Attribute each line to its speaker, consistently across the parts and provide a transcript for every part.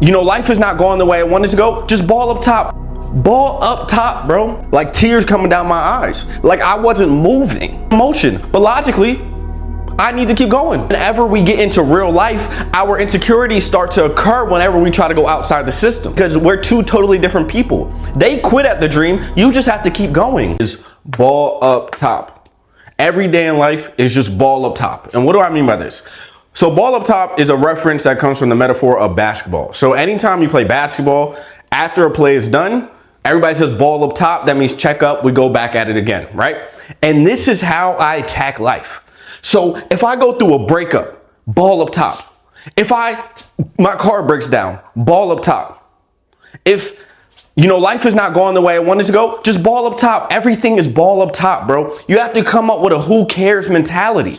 Speaker 1: life is not going the way I wanted to go, just ball up top. Ball up top, bro. Like tears coming down my eyes. Like I wasn't moving. Emotion. But logically, I need to keep going. Whenever we get into real life, our insecurities start to occur whenever we try to go outside the system. Because we're two totally different people. They quit at the dream. You just have to keep going. Is ball up top. Every day in life is just ball up top. And what do I mean by this? So ball up top is a reference that comes from the metaphor of basketball. So anytime you play basketball, after a play is done, everybody says ball up top. That means check up. We go back at it again, right? And this is how I attack life. So if I go through a breakup, ball up top. If my car breaks down, ball up top. If life is not going the way I wanted to go, just ball up top. Everything is ball up top, bro. You have to come up with a who cares mentality.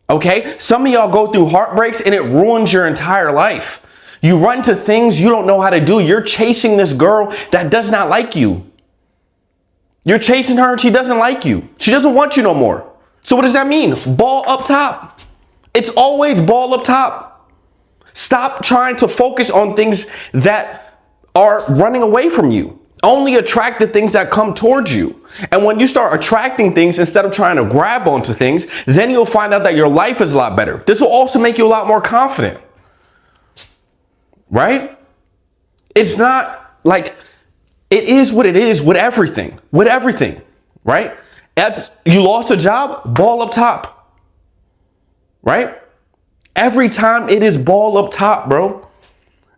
Speaker 1: Okay? Some of y'all go through heartbreaks and it ruins your entire life. You run to things you don't know how to do. You're chasing this girl that does not like you. You're chasing her and she doesn't like you. She doesn't want you no more. So what does that mean? Ball up top. It's always ball up top. Stop trying to focus on things that are running away from you. Only attract the things that come towards you. And when you start attracting things instead of trying to grab onto things, then you'll find out that your life is a lot better. This will also make you a lot more confident. Right? It's not like it is what it is with everything, right? As you lost a job, ball up top, right? Every time it is ball up top, bro.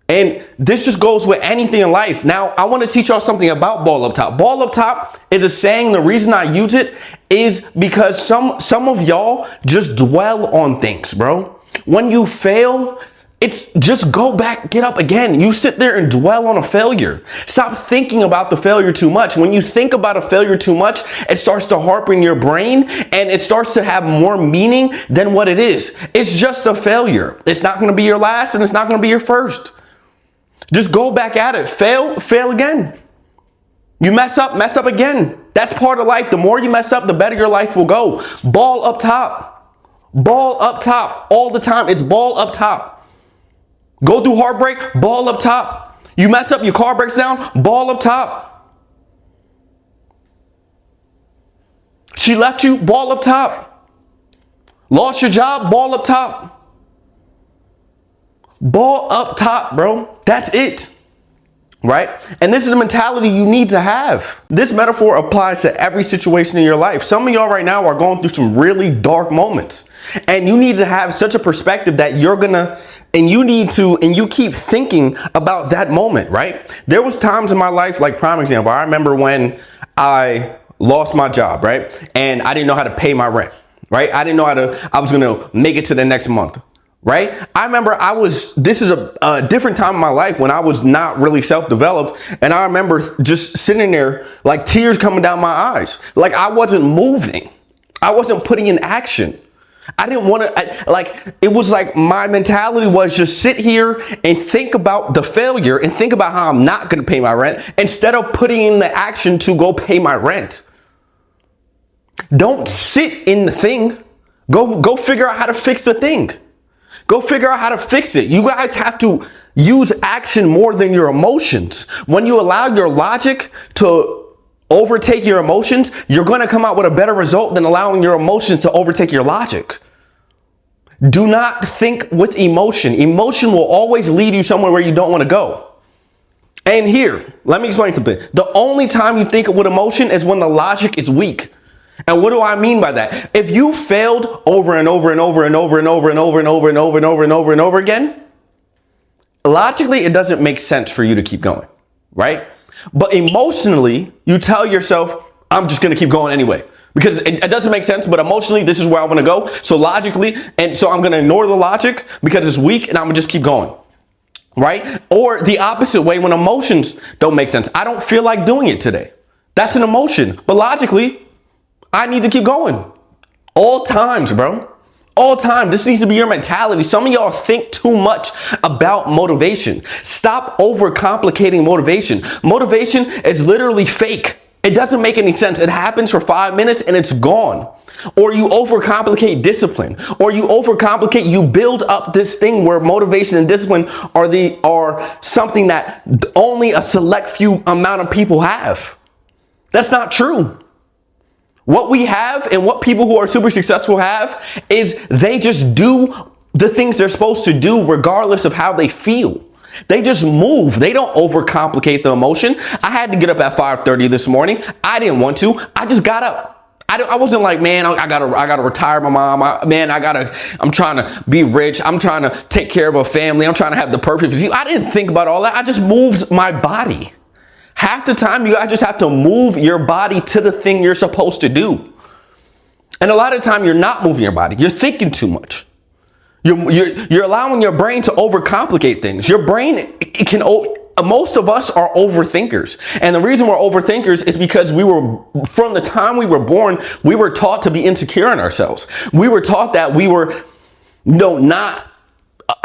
Speaker 1: And this just goes with anything in life. Now, I want to teach y'all something about ball up top. Ball up top is a saying. The reason I use it is because some of y'all just dwell on things, bro. When you fail, it's just go back, get up again. You sit there and dwell on a failure. Stop thinking about the failure too much. When you think about a failure too much, it starts to harp in your brain and it starts to have more meaning than what it is. It's just a failure. It's not going to be your last and it's not going to be your first. Just go back at it. Fail again. You mess up again. That's part of life. The more you mess up, the better your life will go. Ball up top. Ball up top all the time. It's ball up top. Go through heartbreak, ball up top. You mess up, your car breaks down, ball up top. She left you, ball up top. Lost your job, ball up top. Ball up top, bro. That's it. Right? And this is a mentality you need to have. This metaphor applies to every situation in your life. Some of y'all right now are going through some really dark moments. And you need to have such a perspective that you keep thinking about that moment, right? There was times in my life, like prime example, I remember when I lost my job, right? And I didn't know how to pay my rent, right? I didn't know I was going to make it to the next month. Right? I remember this is a different time in my life when I was not really self-developed. And I remember just sitting there like tears coming down my eyes. Like I wasn't moving. I wasn't putting in action. I didn't want to, it was like my mentality was just sit here and think about the failure and think about how I'm not going to pay my rent instead of putting in the action to go pay my rent. Don't sit in the thing. Go figure out how to fix the thing. Go figure out how to fix it. You guys have to use action more than your emotions. When you allow your logic to overtake your emotions, you're going to come out with a better result than allowing your emotions to overtake your logic. Do not think with emotion. Emotion will always lead you somewhere where you don't want to go. And here, let me explain something. The only time you think with emotion is when the logic is weak. And what do I mean by that? If you failed over and over and over and over and over and over and over and over and over and over and over again, logically, it doesn't make sense for you to keep going, right? But emotionally, you tell yourself, I'm just going to keep going anyway, because it doesn't make sense. But emotionally, this is where I want to go. So logically, and so I'm going to ignore the logic because it's weak and I'm going to just keep going. Right? Or the opposite way when emotions don't make sense. I don't feel like doing it today. That's an emotion. But logically, I need to keep going. All times, bro. All time. This needs to be your mentality. Some of y'all think too much about motivation. Stop overcomplicating motivation. Motivation is literally fake. It doesn't make any sense. It happens for 5 minutes and it's gone. Or you overcomplicate discipline, or you build up this thing where motivation and discipline are something that only a select few amount of people have. That's not true. What we have and what people who are super successful have is they just do the things they're supposed to do regardless of how they feel. They just move. They don't overcomplicate the emotion. I had to get up at 5:30 this morning. I didn't want to. I just got up. I wasn't like, man, I gotta retire my mom. I'm trying to be rich. I'm trying to take care of a family. I'm trying to have the perfect physique. I didn't think about all that. I just moved my body. Half the time, you guys just have to move your body to the thing you're supposed to do. And a lot of the time, you're not moving your body. You're thinking too much. You're allowing your brain to overcomplicate things. Your brain most of us are overthinkers. And the reason we're overthinkers is because from the time we were born, we were taught to be insecure in ourselves. We were taught that we were not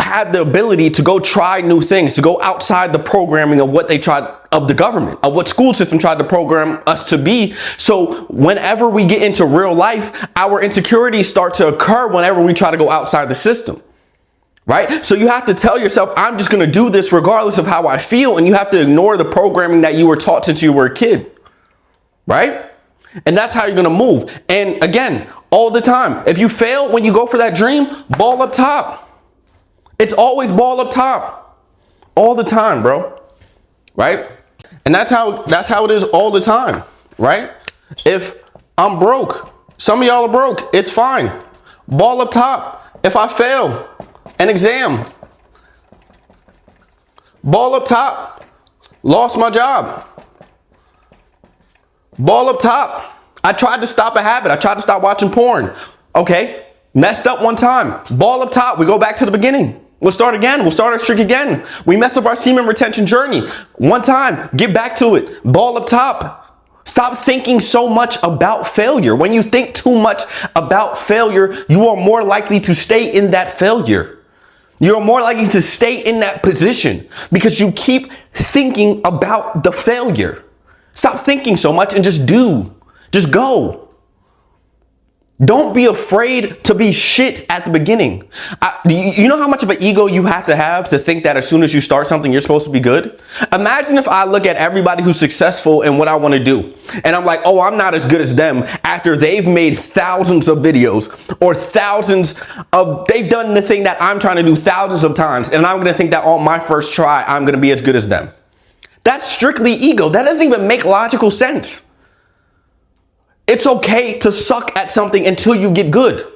Speaker 1: have the ability to go try new things, to go outside the programming of what they tried, of the government, of what school system tried to program us to be. So whenever we get into real life, our insecurities start to occur whenever we try to go outside the system. Right? So you have to tell yourself, I'm just going to do this regardless of how I feel. And you have to ignore the programming that you were taught since you were a kid. Right? And that's how you're going to move. And again, all the time, if you fail when you go for that dream, ball up top. It's always ball up top. All the time, bro. Right? And that's how it is all the time. Right? If I'm broke, some of y'all are broke, it's fine. Ball up top. If I fail an exam, ball up top. Lost my job. Ball up top. I tried to stop a habit. I tried to stop watching porn. Okay, messed up one time. Ball up top. We go back to the beginning. We'll start again. We'll start our streak again. We mess up our semen retention journey. One time, get back to it. Ball up top. Stop thinking so much about failure. When you think too much about failure, you are more likely to stay in that failure. You're more likely to stay in that position because you keep thinking about the failure. Stop thinking so much and just do. Just go. Don't be afraid to be shit at the beginning. You know how much of an ego you have to think that as soon as you start something, you're supposed to be good? Imagine if I look at everybody who's successful in what I want to do, and I'm like, oh, I'm not as good as them after they've made thousands of videos or they've done the thing that I'm trying to do thousands of times, and I'm going to think that on my first try, I'm going to be as good as them. That's strictly ego. That doesn't even make logical sense. It's okay to suck at something until you get good.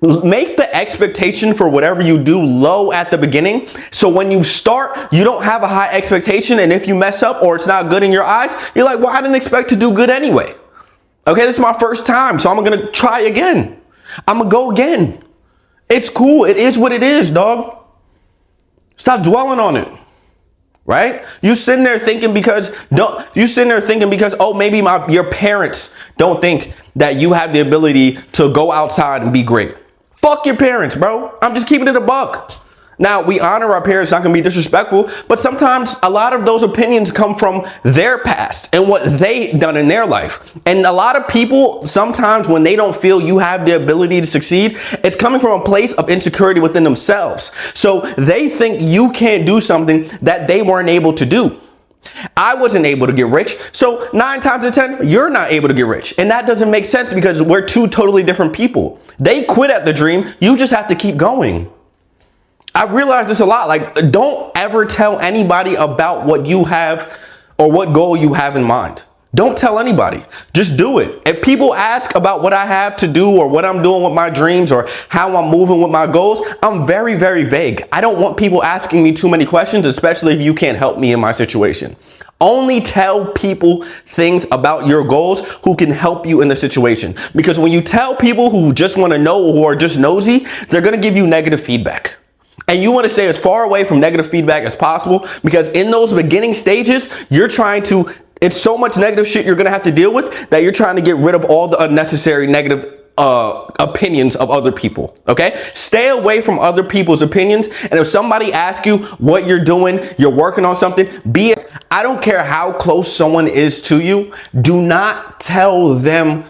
Speaker 1: Make the expectation for whatever you do low at the beginning. So when you start, you don't have a high expectation. And if you mess up or it's not good in your eyes, you're like, well, I didn't expect to do good anyway. Okay, this is my first time, so I'm going to try again. I'm going to go again. It's cool. It is what it is, dog. Stop dwelling on it. Right? You sitting there thinking because, oh, maybe your parents don't think that you have the ability to go outside and be great. Fuck your parents, bro. I'm just keeping it a buck. Now, we honor our parents, not gonna be disrespectful, but sometimes a lot of those opinions come from their past and what they done in their life. And a lot of people, sometimes when they don't feel you have the ability to succeed, it's coming from a place of insecurity within themselves. So they think you can't do something that they weren't able to do. I wasn't able to get rich, so 9 times out of 10, you're not able to get rich. And that doesn't make sense because we're two totally different people. They quit at the dream, you just have to keep going. I realize this a lot. Like, don't ever tell anybody about what you have or what goal you have in mind. Don't tell anybody. Just do it. If people ask about what I have to do or what I'm doing with my dreams or how I'm moving with my goals, I'm very, very vague. I don't want people asking me too many questions, especially if you can't help me in my situation. Only tell people things about your goals who can help you in the situation. Because when you tell people who just want to know, who are just nosy, they're going to give you negative feedback. And you want to stay as far away from negative feedback as possible, because in those beginning stages, it's so much negative shit you're going to have to deal with that you're trying to get rid of all the unnecessary negative opinions of other people. Okay, stay away from other people's opinions. And if somebody asks you what you're doing, you're working on something, I don't care how close someone is to you, do not tell them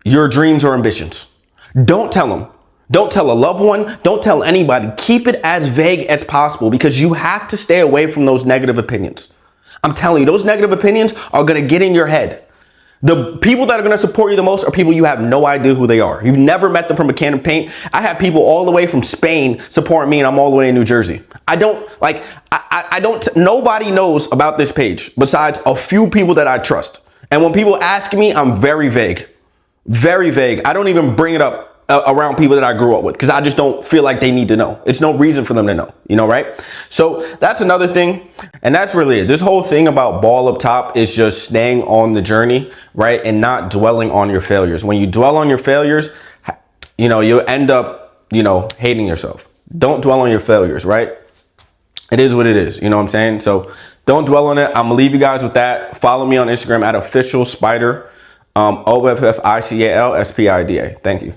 Speaker 1: your dreams or ambitions. Don't tell them. Don't tell a loved one. Don't tell anybody. Keep it as vague as possible, because you have to stay away from those negative opinions. I'm telling you, those negative opinions are going to get in your head. The people that are going to support you the most are people you have no idea who they are. You've never met them from a can of paint. I have people all the way from Spain supporting me, and I'm all the way in New Jersey. Nobody knows about this page besides a few people that I trust. And when people ask me, I'm very vague. Very vague. I don't even bring it up around people that I grew up with, because I just don't feel like they need to know. It's no reason for them to know, right? So that's another thing. And that's really it. This whole thing about ball up top is just staying on the journey, right? And not dwelling on your failures. When you dwell on your failures, you'll end up, hating yourself. Don't dwell on your failures, right? It is what it is. You know what I'm saying? So don't dwell on it. I'm gonna leave you guys with that. Follow me on Instagram at official spider, OFFICALSPIDA. Thank you.